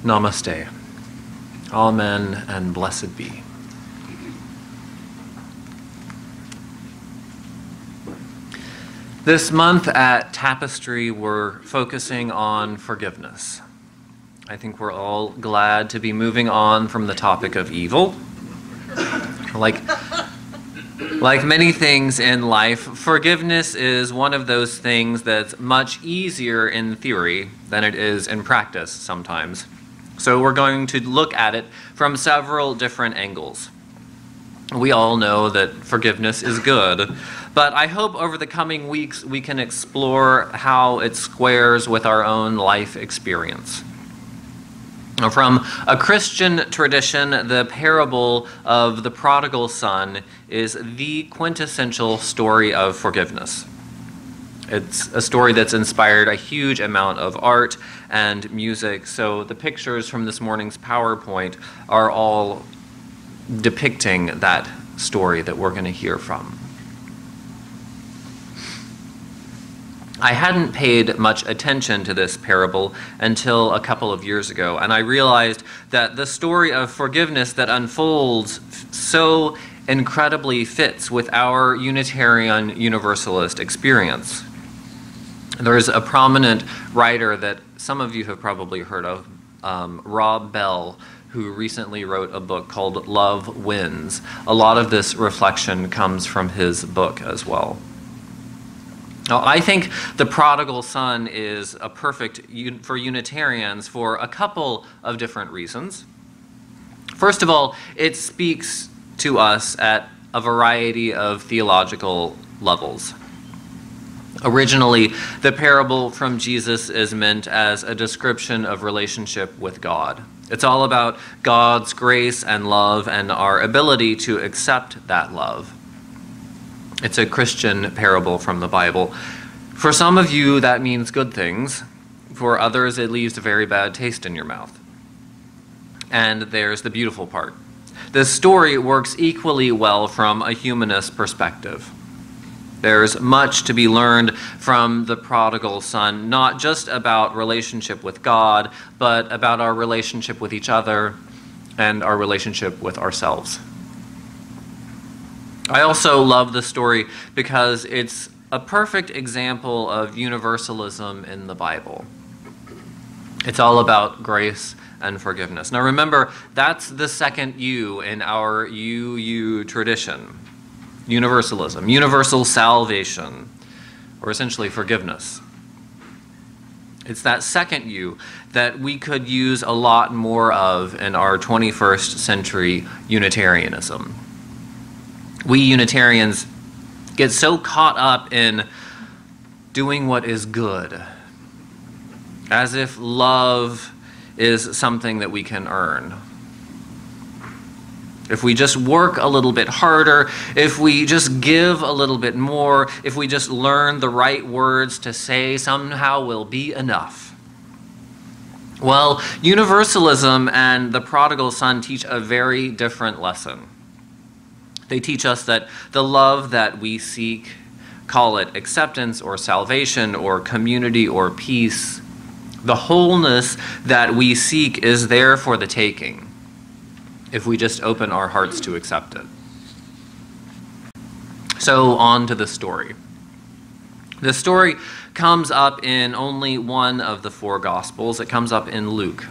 Namaste. Amen and blessed be. This month at Tapestry, we're focusing on forgiveness. I think we're all glad to be moving on from the topic of evil. Like many things in life, forgiveness is one of those things that's much easier in theory than it is in practice sometimes. So we're going to look at it from several different angles. We all know that forgiveness is good, but I hope over the coming weeks we can explore how it squares with our own life experience. From a Christian tradition, the parable of the prodigal son is the quintessential story of forgiveness. It's a story that's inspired a huge amount of art and music, so the pictures from this morning's PowerPoint are all depicting that story that we're going to hear from. I hadn't paid much attention to this parable until a couple of years ago, and I realized that the story of forgiveness that unfolds so incredibly fits with our Unitarian Universalist experience. There's a prominent writer that some of you have probably heard of, Rob Bell, who recently wrote a book called Love Wins. A lot of this reflection comes from his book as well. Now, I think the prodigal son is a perfect for Unitarians for a couple of different reasons. First of all, it speaks to us at a variety of theological levels. Originally, the parable from Jesus is meant as a description of relationship with God. It's all about God's grace and love and our ability to accept that love. It's a Christian parable from the Bible. For some of you, that means good things. For others, it leaves a very bad taste in your mouth. And there's the beautiful part. This story works equally well from a humanist perspective. There's much to be learned from the prodigal son, not just about relationship with God, but about our relationship with each other and our relationship with ourselves. I also love the story because it's a perfect example of universalism in the Bible. It's all about grace and forgiveness. Now remember, that's the second U in our UU tradition. Universalism, universal salvation, or essentially forgiveness. It's that second U that we could use a lot more of in our 21st century Unitarianism. We Unitarians get so caught up in doing what is good, as if love is something that we can earn. If we just work a little bit harder, if we just give a little bit more, if we just learn the right words to say, somehow we'll be enough. Well, Universalism and the prodigal son teach a very different lesson. They teach us that the love that we seek, call it acceptance or salvation or community or peace, the wholeness that we seek is there for the taking if we just open our hearts to accept it. So on to the story. The story comes up in only one of the four Gospels. It comes up in Luke,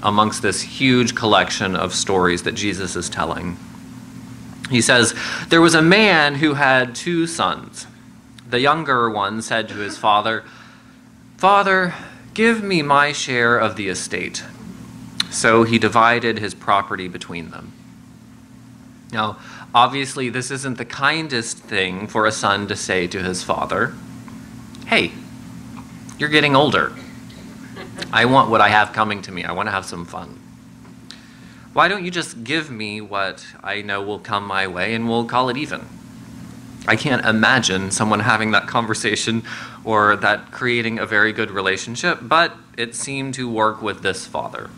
amongst this huge collection of stories that Jesus is telling. He says, "There was a man who had 2 sons. The younger one said to his father, 'Father, give me my share of the estate.' So he divided his property between them." Now, obviously, this isn't the kindest thing for a son to say to his father. Hey, you're getting older. I want what I have coming to me. I want to have some fun. Why don't you just give me what I know will come my way and we'll call it even? I can't imagine someone having that conversation or that creating a very good relationship, but it seemed to work with this father.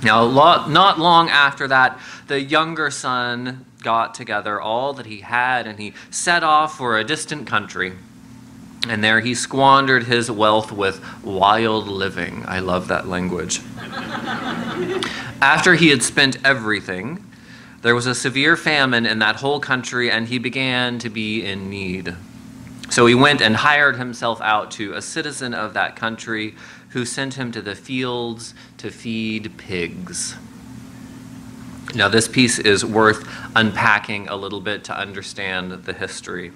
Now, not long after that, the younger son got together all that he had and he set off for a distant country. And there he squandered his wealth with wild living. I love that language. After he had spent everything, there was a severe famine in that whole country, and he began to be in need. So he went and hired himself out to a citizen of that country who sent him to the fields to feed pigs. Now, this piece is worth unpacking a little bit to understand the history.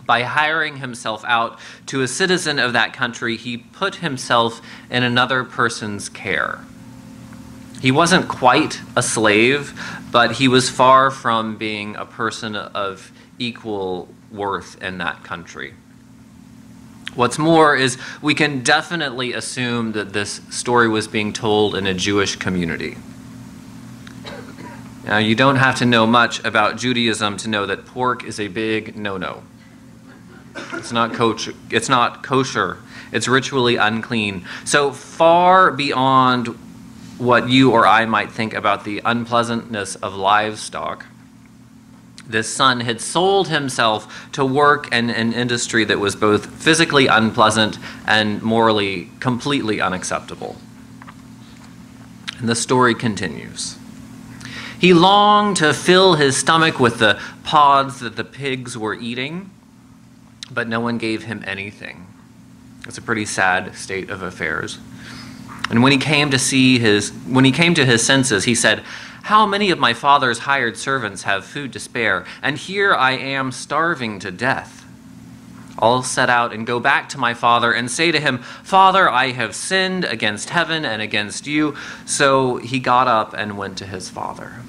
By hiring himself out to a citizen of that country, he put himself in another person's care. He wasn't quite a slave, but he was far from being a person of equal worth in that country. What's more is we can definitely assume that this story was being told in a Jewish community. Now, you don't have to know much about Judaism to know that pork is a big no-no. It's not kosher. It's ritually unclean. So far beyond what you or I might think about the unpleasantness of livestock, this son had sold himself to work in an industry that was both physically unpleasant and morally completely unacceptable. And the story continues. He longed to fill his stomach with the pods that the pigs were eating, but no one gave him anything. It's a pretty sad state of affairs. And when he came to his senses, he said, "How many of my father's hired servants have food to spare, and here I am starving to death? I'll set out and go back to my father and say to him, 'Father, I have sinned against heaven and against you.'" So he got up and went to his father.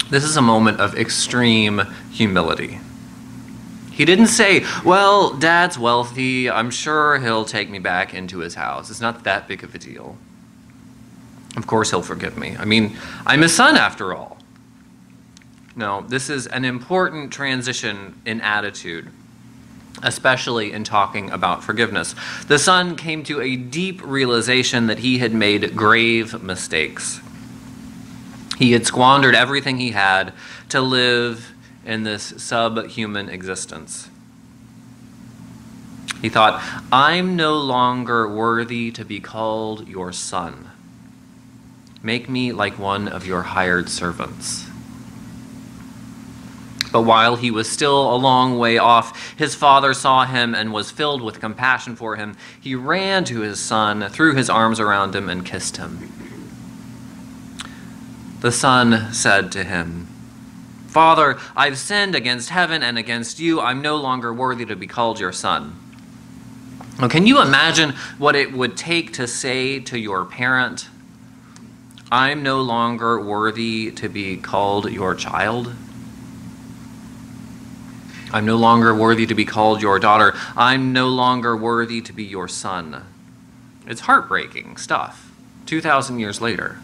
This is a moment of extreme humility. He didn't say, "Well, Dad's wealthy. I'm sure he'll take me back into his house. It's not that big of a deal. Of course he'll forgive me. I mean, I'm his son after all." No, this is an important transition in attitude, especially in talking about forgiveness. The son came to a deep realization that he had made grave mistakes. He had squandered everything he had to live in this subhuman existence. He thought, "I'm no longer worthy to be called your son. Make me like one of your hired servants." But while he was still a long way off, his father saw him and was filled with compassion for him. He ran to his son, threw his arms around him, and kissed him. The son said to him, "Father, I've sinned against heaven and against you. I'm no longer worthy to be called your son." Now, can you imagine what it would take to say to your parent, "I'm no longer worthy to be called your child"? "I'm no longer worthy to be called your daughter. I'm no longer worthy to be your son." It's heartbreaking stuff, 2,000 years later.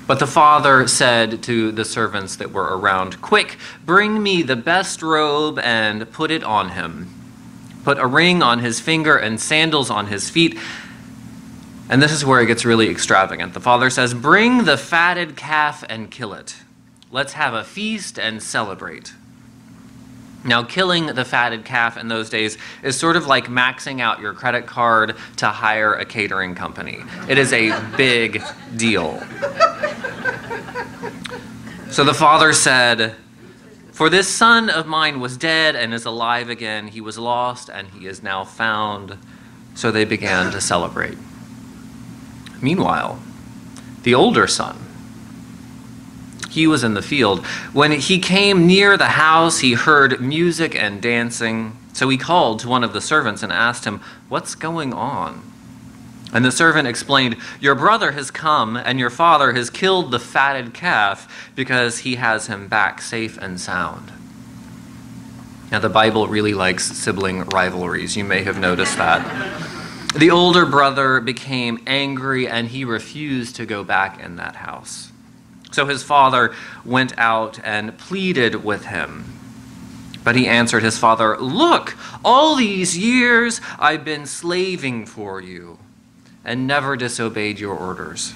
But the father said to the servants that were around, "Quick, bring me the best robe and put it on him. Put a ring on his finger and sandals on his feet." And this is where it gets really extravagant. The father says, "Bring the fatted calf and kill it. Let's have a feast and celebrate." Now, killing the fatted calf in those days is sort of like maxing out your credit card to hire a catering company. It is a big deal. So the father said, "For this son of mine was dead and is alive again. He was lost and he is now found." So they began to celebrate. Meanwhile, the older son, he was in the field. When he came near the house, he heard music and dancing. So he called to one of the servants and asked him, "What's going on?" And the servant explained, "Your brother has come, and your father has killed the fatted calf because he has him back safe and sound." Now, the Bible really likes sibling rivalries. You may have noticed that. The older brother became angry, and he refused to go back in that house. So his father went out and pleaded with him. But he answered his father, "Look, all these years I've been slaving for you and never disobeyed your orders.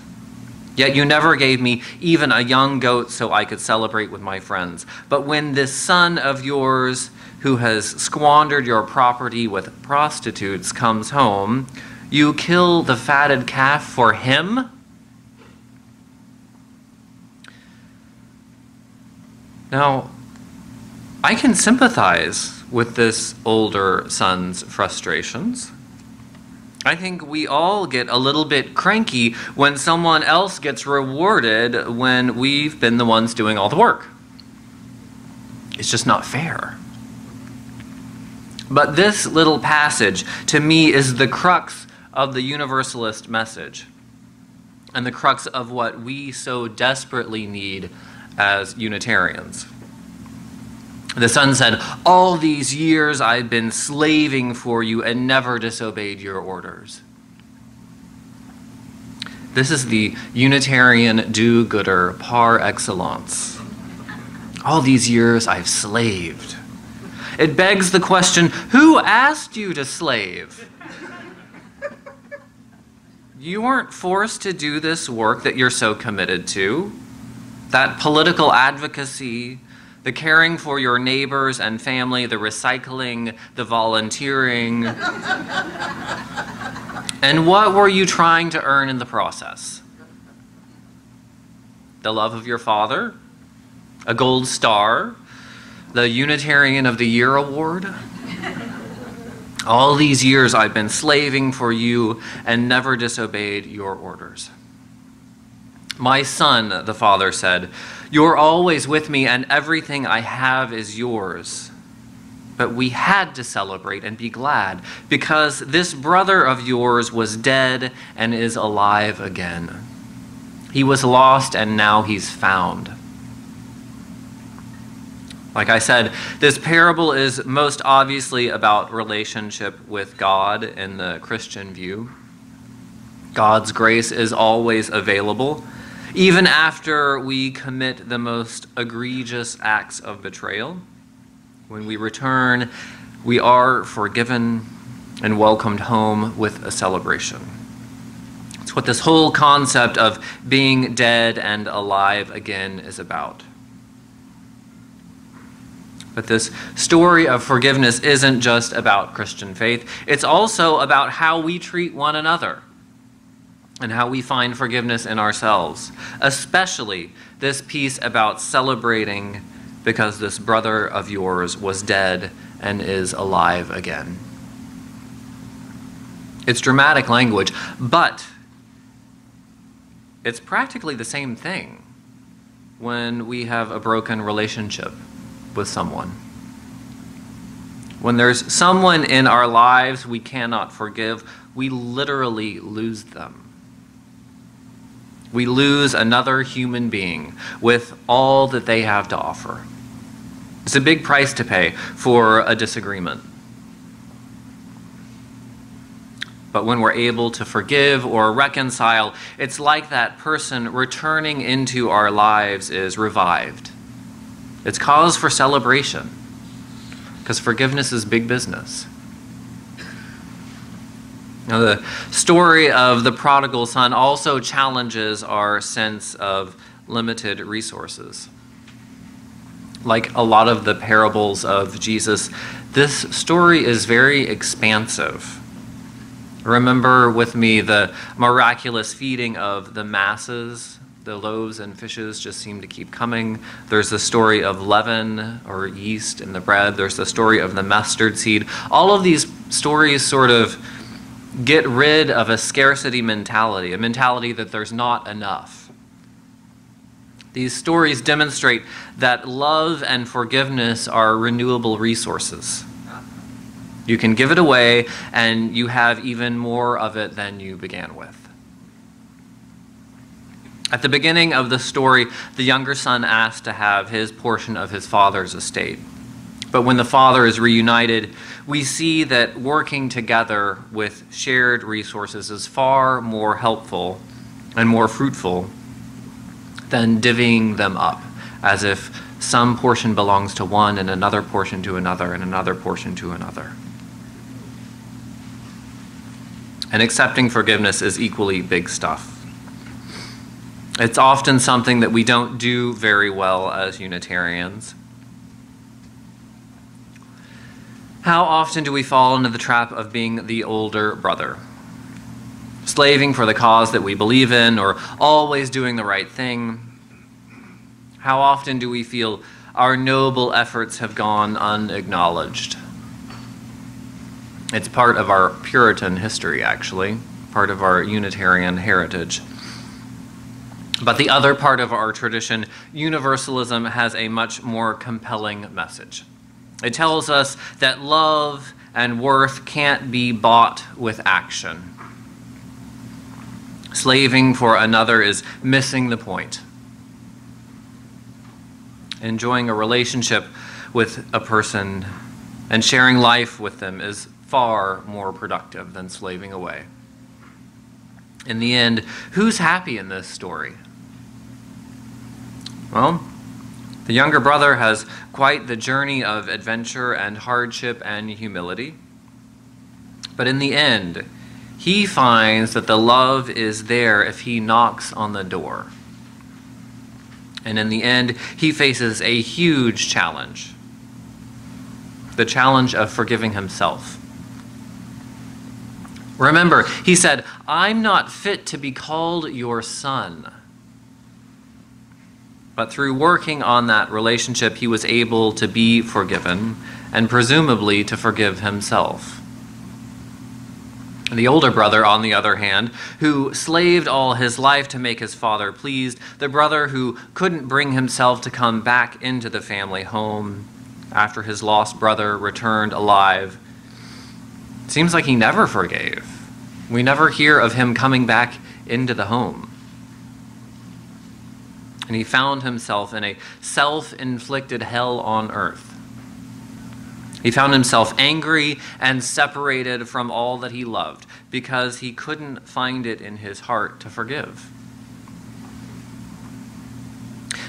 Yet you never gave me even a young goat so I could celebrate with my friends. But when this son of yours, who has squandered your property with prostitutes, comes home, you kill the fatted calf for him?" Now, I can sympathize with this older son's frustrations. I think we all get a little bit cranky when someone else gets rewarded when we've been the ones doing all the work. It's just not fair. But this little passage, to me, is the crux of the universalist message and the crux of what we so desperately need as Unitarians. The son said, "All these years I've been slaving for you and never disobeyed your orders." This is the Unitarian do-gooder par excellence. All these years I've slaved. It begs the question, who asked you to slave? You weren't forced to do this work that you're so committed to. That political advocacy, the caring for your neighbors and family, the recycling, the volunteering. And what were you trying to earn in the process? The love of your father? A gold star? The Unitarian of the Year award? All these years I've been slaving for you and never disobeyed your orders. "My son," the father said, "you're always with me and everything I have is yours." But we had to celebrate and be glad because this brother of yours was dead and is alive again. He was lost and now he's found. Like I said, this parable is most obviously about relationship with God in the Christian view. God's grace is always available, even after we commit the most egregious acts of betrayal. When we return, we are forgiven and welcomed home with a celebration. It's what this whole concept of being dead and alive again is about. But this story of forgiveness isn't just about Christian faith. It's also about how we treat one another and how we find forgiveness in ourselves, especially this piece about celebrating because this brother of yours was dead and is alive again. It's dramatic language, but it's practically the same thing when we have a broken relationship with someone. When there's someone in our lives we cannot forgive, we literally lose them. We lose another human being with all that they have to offer. It's a big price to pay for a disagreement. But when we're able to forgive or reconcile, it's like that person returning into our lives is revived. It's cause for celebration, because forgiveness is big business. Now, the story of the prodigal son also challenges our sense of limited resources. Like a lot of the parables of Jesus, this story is very expansive. Remember with me the miraculous feeding of the masses. The loaves and fishes just seem to keep coming. There's the story of leaven or yeast in the bread. There's the story of the mustard seed. All of these stories sort of get rid of a scarcity mentality, a mentality that there's not enough. These stories demonstrate that love and forgiveness are renewable resources. You can give it away and you have even more of it than you began with. At the beginning of the story, the younger son asked to have his portion of his father's estate. But when the father is reunited, we see that working together with shared resources is far more helpful and more fruitful than divvying them up, as if some portion belongs to one and another portion to another and another portion to another. And accepting forgiveness is equally big stuff. It's often something that we don't do very well as Unitarians. How often do we fall into the trap of being the older brother, slaving for the cause that we believe in, or always doing the right thing? How often do we feel our noble efforts have gone unacknowledged? It's part of our Puritan history, actually, part of our Unitarian heritage. But the other part of our tradition, Universalism, has a much more compelling message. It tells us that love and worth can't be bought with action. Slaving for another is missing the point. Enjoying a relationship with a person and sharing life with them is far more productive than slaving away. In the end, who's happy in this story? Well, the younger brother has quite the journey of adventure and hardship and humility. But in the end, he finds that the love is there if he knocks on the door. And in the end, he faces a huge challenge. The challenge of forgiving himself. Remember, he said, "I'm not fit to be called your son." But through working on that relationship, he was able to be forgiven and presumably to forgive himself. The older brother, on the other hand, who slaved all his life to make his father pleased, the brother who couldn't bring himself to come back into the family home after his lost brother returned alive, seems like he never forgave. We never hear of him coming back into the home. And he found himself in a self-inflicted hell on earth. He found himself angry and separated from all that he loved because he couldn't find it in his heart to forgive.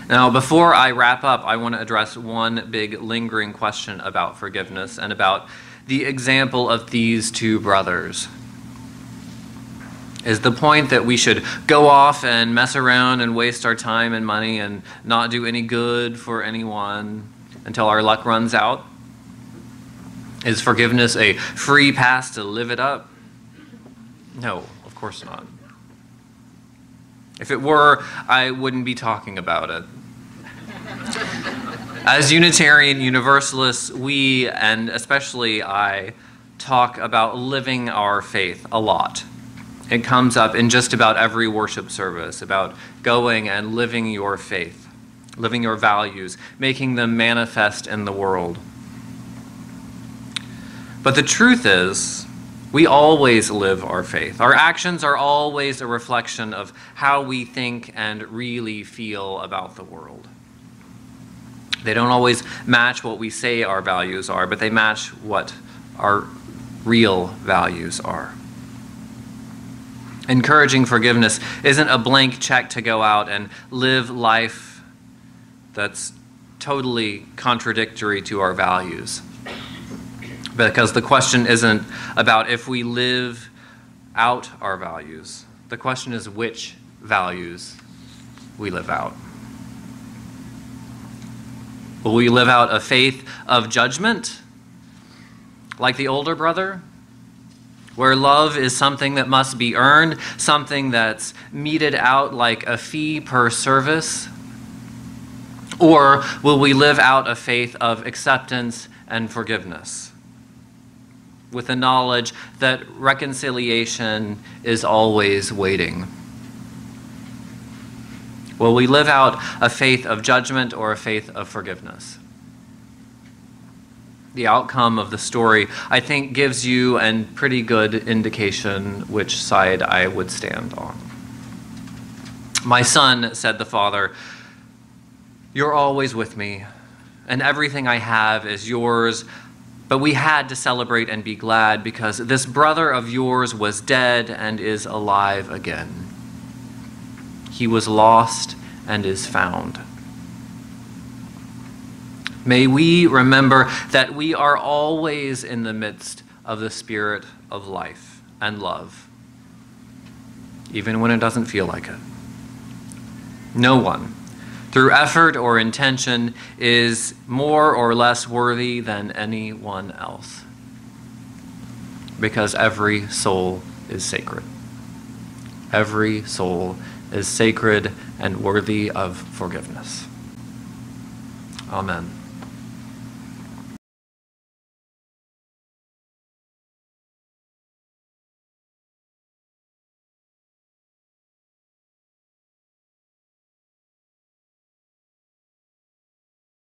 Now, before I wrap up, I want to address one big lingering question about forgiveness and about the example of these two brothers. Is the point that we should go off and mess around and waste our time and money and not do any good for anyone until our luck runs out? Is forgiveness a free pass to live it up? No, of course not. If it were, I wouldn't be talking about it. As Unitarian Universalists, we, and especially I, talk about living our faith a lot. It comes up in just about every worship service, about going and living your faith, living your values, making them manifest in the world. But the truth is, we always live our faith. Our actions are always a reflection of how we think and really feel about the world. They don't always match what we say our values are, but they match what our real values are. Encouraging forgiveness isn't a blank check to go out and live life that's totally contradictory to our values. Because the question isn't about if we live out our values. The question is which values we live out. Will we live out a faith of judgment, like the older brother, where love is something that must be earned, something that's meted out like a fee per service? Or will we live out a faith of acceptance and forgiveness, with the knowledge that reconciliation is always waiting? Will we live out a faith of judgment or a faith of forgiveness? The outcome of the story, I think, gives you a pretty good indication which side I would stand on. "My son," said the father, "you're always with me, and everything I have is yours, but we had to celebrate and be glad because this brother of yours was dead and is alive again. He was lost and is found." May we remember that we are always in the midst of the spirit of life and love, even when it doesn't feel like it. No one, through effort or intention, is more or less worthy than anyone else, because every soul is sacred. Every soul is sacred and worthy of forgiveness. Amen.